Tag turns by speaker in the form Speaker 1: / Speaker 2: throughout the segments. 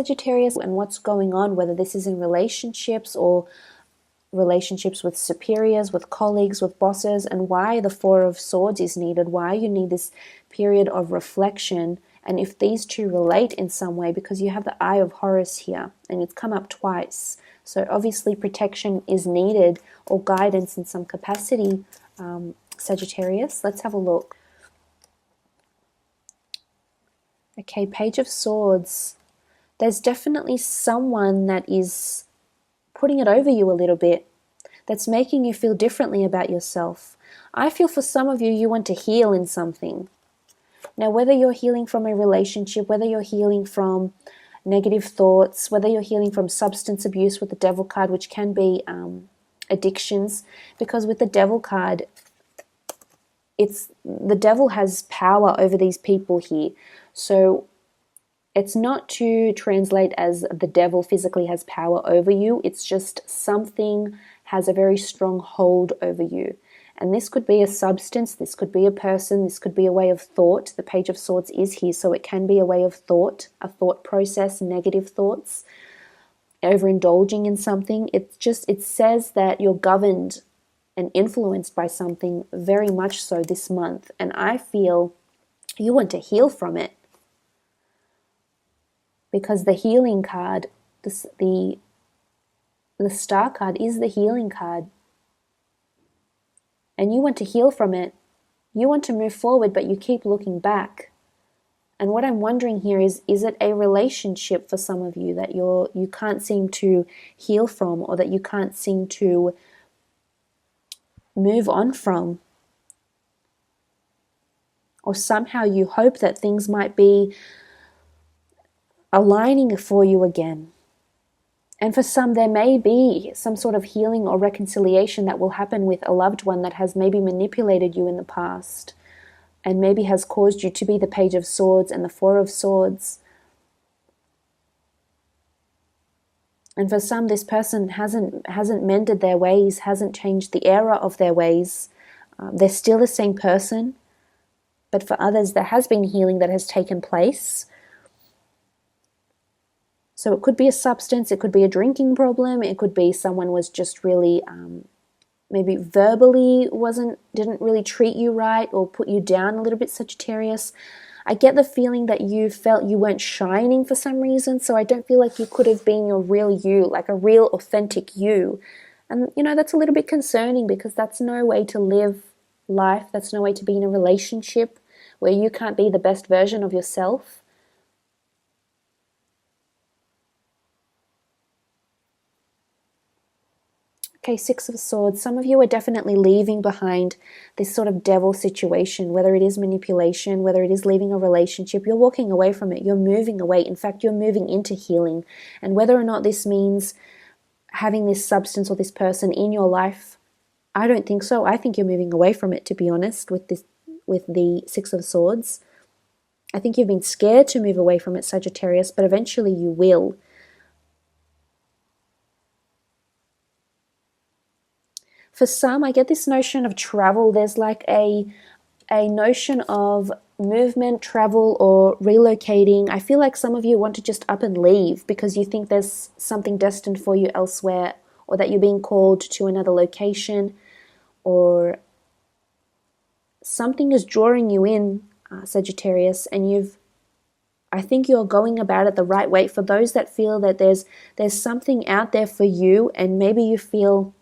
Speaker 1: Sagittarius, and what's going on, whether this is in relationships or relationships with superiors, with colleagues, with bosses, and why the Four of Swords is needed, why you need this period of reflection, and if these two relate in some way, because you have the Eye of Horus here, and it's come up twice. So obviously protection is needed, or guidance in some capacity, Sagittarius. Let's have a look. Okay, Page of Swords. There's definitely someone that is putting it over you a little bit, that's making you feel differently about yourself. I feel for some of you, you want to heal in something. Now, whether you're healing from a relationship, whether you're healing from negative thoughts, whether you're healing from substance abuse with the Devil card, which can be addictions, because with the Devil card, the devil has power over these people here. So it's not to translate as the devil physically has power over you. It's just something has a very strong hold over you. And this could be a substance, this could be a person, this could be a way of thought. The Page of Swords is here, so it can be a way of thought, a thought process, negative thoughts, overindulging in something. It says that you're governed and influenced by something very much so this month. And I feel you want to heal from it. Because the healing card, the Star card is the healing card. And you want to heal from it. You want to move forward, but you keep looking back. And what I'm wondering here is it a relationship for some of you that you can't seem to heal from, or that you can't seem to move on from? Or somehow you hope that things might be aligning for you again. And for some, there may be some sort of healing or reconciliation that will happen with a loved one that has maybe manipulated you in the past, and maybe has caused you to be the Page of Swords and the Four of Swords. And for some, this person hasn't mended their ways, hasn't changed the error of their ways. They're still the same person. But for others, there has been healing that has taken place. So it could be a substance, it could be a drinking problem, it could be someone was just really, maybe verbally didn't really treat you right, or put you down a little bit, Sagittarius. I get the feeling that you felt you weren't shining for some reason, so I don't feel like you could have been your real you, like a real authentic you. And that's a little bit concerning, because that's no way to live life, that's no way to be in a relationship where you can't be the best version of yourself. Okay, Six of Swords. Some of you are definitely leaving behind this sort of devil situation, whether it is manipulation, whether it is leaving a relationship. You're walking away from it. You're moving away. In fact, you're moving into healing. And whether or not this means having this substance or this person in your life, I don't think so. I think you're moving away from it, to be honest, with the Six of Swords. I think you've been scared to move away from it, Sagittarius, but eventually you will. For some, I get this notion of travel. There's like a notion of movement, travel, or relocating. I feel like some of you want to just up and leave because you think there's something destined for you elsewhere, or that you're being called to another location, or something is drawing you in, Sagittarius, and I think you're going about it the right way. For those that feel that there's something out there for you, and maybe you feel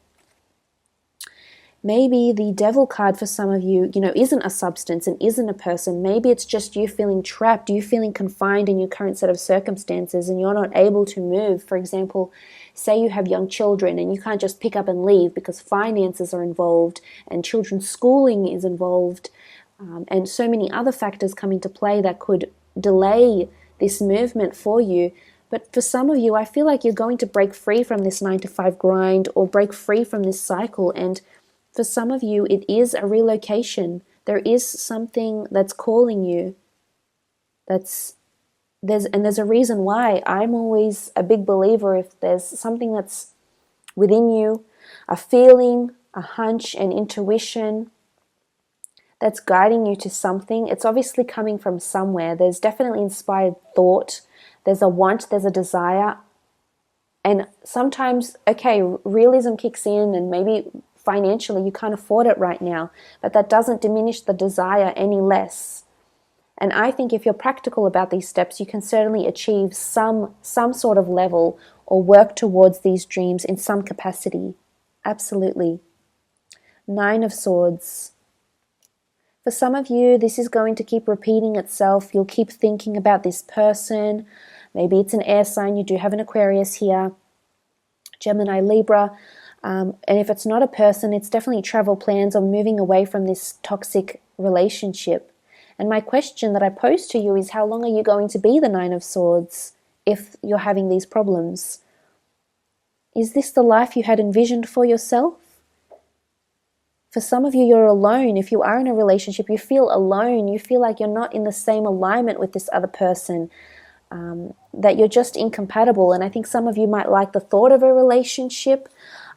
Speaker 1: maybe the Devil card for some of you, isn't a substance and isn't a person. Maybe it's just you feeling trapped, you feeling confined in your current set of circumstances, and you're not able to move. For example, say you have young children and you can't just pick up and leave because finances are involved and children's schooling is involved, and so many other factors come into play that could delay this movement for you. But for some of you, I feel like you're going to break free from this 9-to-5 grind, or break free from this cycle. And for some of you, it is a relocation. There is something that's calling you. There's a reason why. I'm always a big believer, if there's something that's within you, a feeling, a hunch, an intuition that's guiding you to something, it's obviously coming from somewhere. There's definitely inspired thought. There's a want, there's a desire. And sometimes, okay, realism kicks in and maybe financially you can't afford it right now, but that doesn't diminish the desire any less. And I think if you're practical about these steps, you can certainly achieve some sort of level or work towards these dreams in some capacity. Absolutely. 9 of Swords. For some of you, this is going to keep repeating itself. You'll keep thinking about this person. Maybe it's an air sign. You do have an Aquarius here. Gemini, Libra. And if it's not a person, it's definitely travel plans or moving away from this toxic relationship. And my question that I pose to you is, how long are you going to be the 9 of Swords if you're having these problems? Is this the life you had envisioned for yourself? For some of you, you're alone. If you are in a relationship, you feel alone. You feel like you're not in the same alignment with this other person, that you're just incompatible. And I think some of you might like the thought of a relationship,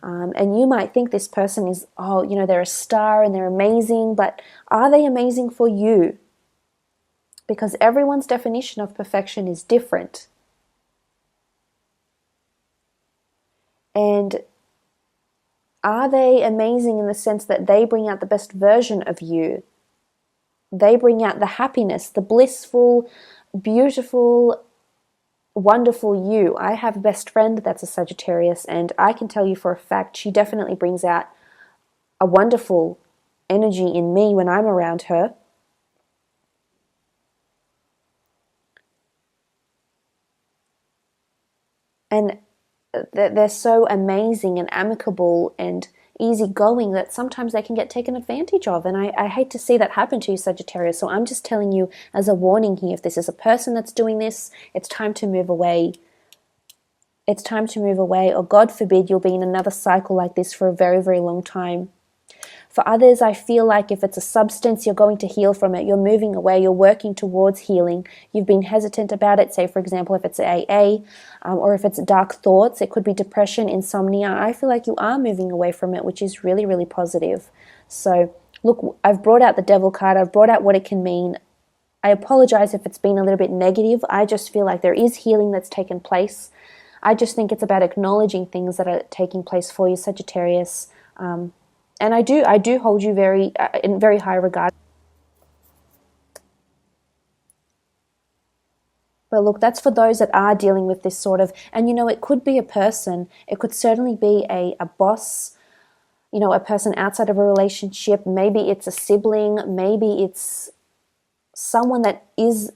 Speaker 1: and you might think this person is, oh, you know, they're a star and they're amazing, but are they amazing for you? Because everyone's definition of perfection is different. And are they amazing in the sense that they bring out the best version of you? They bring out the happiness, the blissful, beautiful, wonderful you. I have a best friend that's a Sagittarius, and I can tell you for a fact she definitely brings out a wonderful energy in me when I'm around her. And they're so amazing and amicable and easygoing that sometimes they can get taken advantage of. And I hate to see that happen to you, Sagittarius. So I'm just telling you as a warning here, if this is a person that's doing this, it's time to move away. It's time to move away, or God forbid you'll be in another cycle like this for a very, very long time. For others, I feel like if it's a substance, you're going to heal from it. You're moving away. You're working towards healing. You've been hesitant about it. Say, for example, if it's AA, or if it's dark thoughts, it could be depression, insomnia. I feel like you are moving away from it, which is really, really positive. So, look, I've brought out the Devil card. I've brought out what it can mean. I apologize if it's been a little bit negative. I just feel like there is healing that's taken place. I just think it's about acknowledging things that are taking place for you, Sagittarius. And I do hold you in very high regard. But look, that's for those that are dealing with this sort of, and you know, it could be a person. It could certainly be a boss, you know, a person outside of a relationship. Maybe it's a sibling. Maybe it's someone that is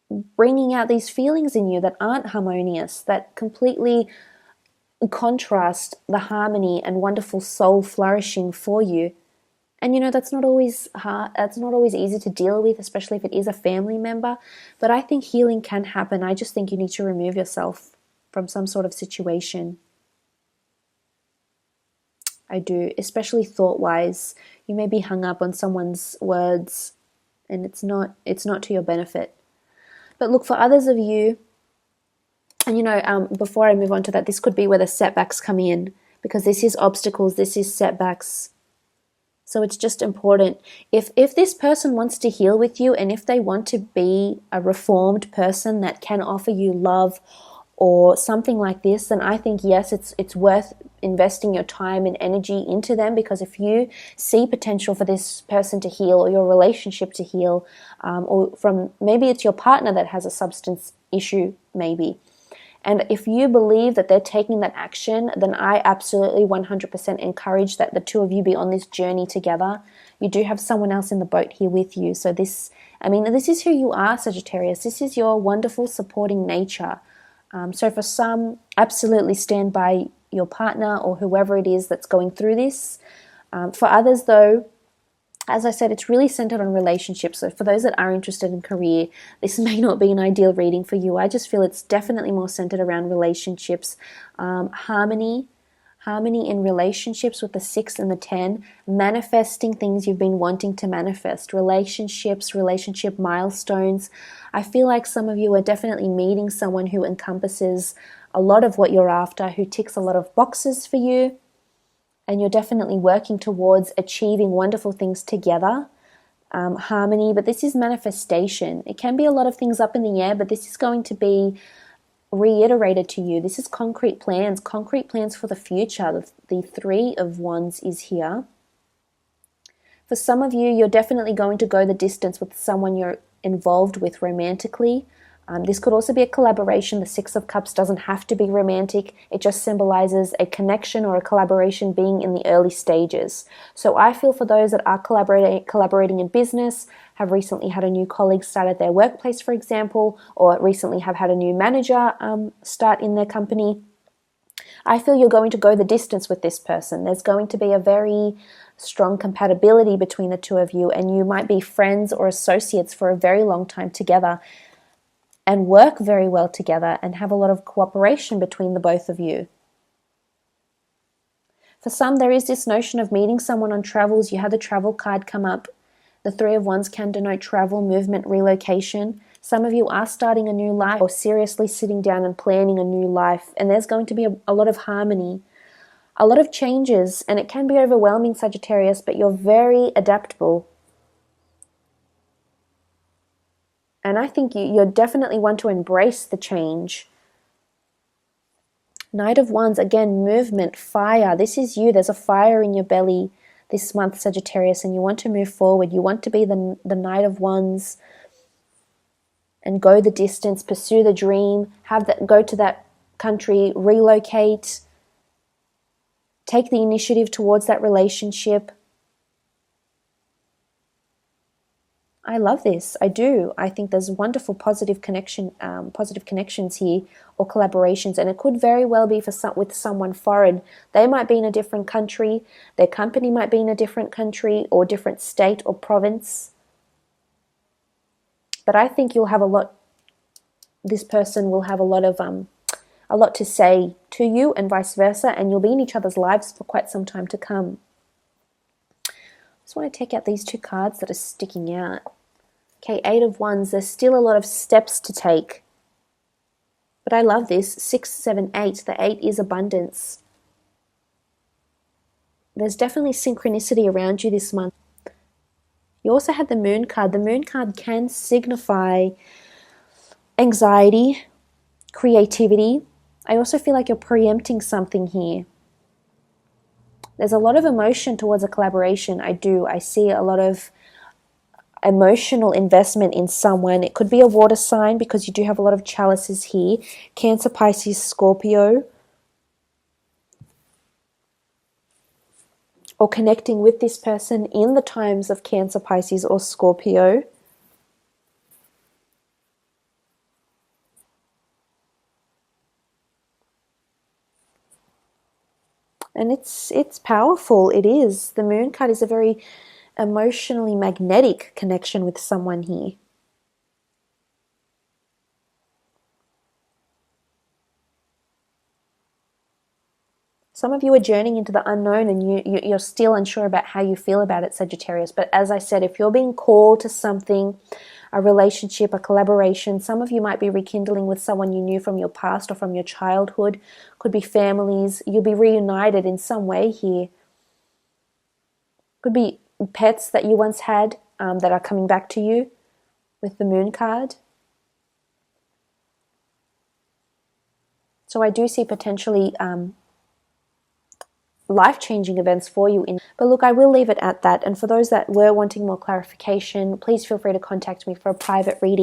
Speaker 1: bringing out these feelings in you that aren't harmonious, that completely contrast the harmony and wonderful soul flourishing for you. And you know, that's not always hard, that's not always easy to deal with, especially if it is a family member. But I think healing can happen. I just think you need to remove yourself from some sort of situation. I do, especially thought-wise. You may be hung up on someone's words, and it's not to your benefit. But look, for others of you, and you know, before I move on to that, this could be where the setbacks come in, because this is obstacles, this is setbacks. So it's just important. If this person wants to heal with you, and if they want to be a reformed person that can offer you love or something like this, then I think, yes, it's worth investing your time and energy into them, because if you see potential for this person to heal, or your relationship to heal, or from maybe it's your partner that has a substance issue maybe, and if you believe that they're taking that action, then I absolutely 100% encourage that the two of you be on this journey together. You do have someone else in the boat here with you. So this is who you are, Sagittarius. This is your wonderful supporting nature. So for some, absolutely stand by your partner or whoever it is that's going through this. For others, though, as I said, it's really centered on relationships. So for those that are interested in career, this may not be an ideal reading for you. I just feel it's definitely more centered around relationships, harmony in relationships with the 6 and the 10, manifesting things you've been wanting to manifest, relationships, relationship milestones. I feel like some of you are definitely meeting someone who encompasses a lot of what you're after, who ticks a lot of boxes for you. And you're definitely working towards achieving wonderful things together. harmony, but this is manifestation. It can be a lot of things up in the air, but this is going to be reiterated to you. This is concrete plans for the future. The Three of Wands is here. For some of you, you're definitely going to go the distance with someone you're involved with romantically. This could also be a collaboration. The Six of Cups doesn't have to be romantic. It just symbolizes a connection or a collaboration being in the early stages. So I feel for those that are collaborating in business, have recently had a new colleague start at their workplace, for example, or recently have had a new manager start in their company, I feel you're going to go the distance with this person. There's going to be a very strong compatibility between the two of you, and you might be friends or associates for a very long time together and work very well together and have a lot of cooperation between the both of you. For some, there is this notion of meeting someone on travels. You had the travel card come up. The Three of Wands can denote travel, movement, relocation. Some of you are starting a new life or seriously sitting down and planning a new life, and there's going to be a lot of harmony, a lot of changes, and it can be overwhelming, Sagittarius, but you're very adaptable. And I think you definitely want to embrace the change. Knight of Wands, again, movement, fire. This is you. There's a fire in your belly this month, Sagittarius, and you want to move forward. You want to be the Knight of Wands and go the distance, pursue the dream, go to that country, relocate, take the initiative towards that relationship. I love this. I do. I think there's wonderful positive connections here, or collaborations, and it could very well be with someone foreign. They might be in a different country. Their company might be in a different country or different state or province. But I think you'll have a lot. This person will have a lot to say to you, and vice versa, and you'll be in each other's lives for quite some time to come. I just want to take out these two cards that are sticking out. Okay, Eight of Wands, there's still a lot of steps to take. But I love this. 6, 7, 8. The 8 is abundance. There's definitely synchronicity around you this month. You also had the Moon card. The Moon card can signify anxiety, creativity. I also feel like you're preempting something here. There's a lot of emotion towards a collaboration. I see a lot of emotional investment in someone. It could be a water sign because you do have a lot of chalices here. Cancer, Pisces, Scorpio. Or connecting with this person in the times of Cancer, Pisces, or Scorpio. And it's powerful. It is. The Moon card is a very emotionally magnetic connection with someone here. Some of you are journeying into the unknown, and you're still unsure about how you feel about it, Sagittarius. But as I said, if you're being called to something, a relationship, a collaboration, some of you might be rekindling with someone you knew from your past or from your childhood. Could be families. You'll be reunited in some way here. Could be pets that you once had that are coming back to you with the Moon card. So I do see potentially life-changing events for you. But look, I will leave it at that. And for those that were wanting more clarification, please feel free to contact me for a private reading.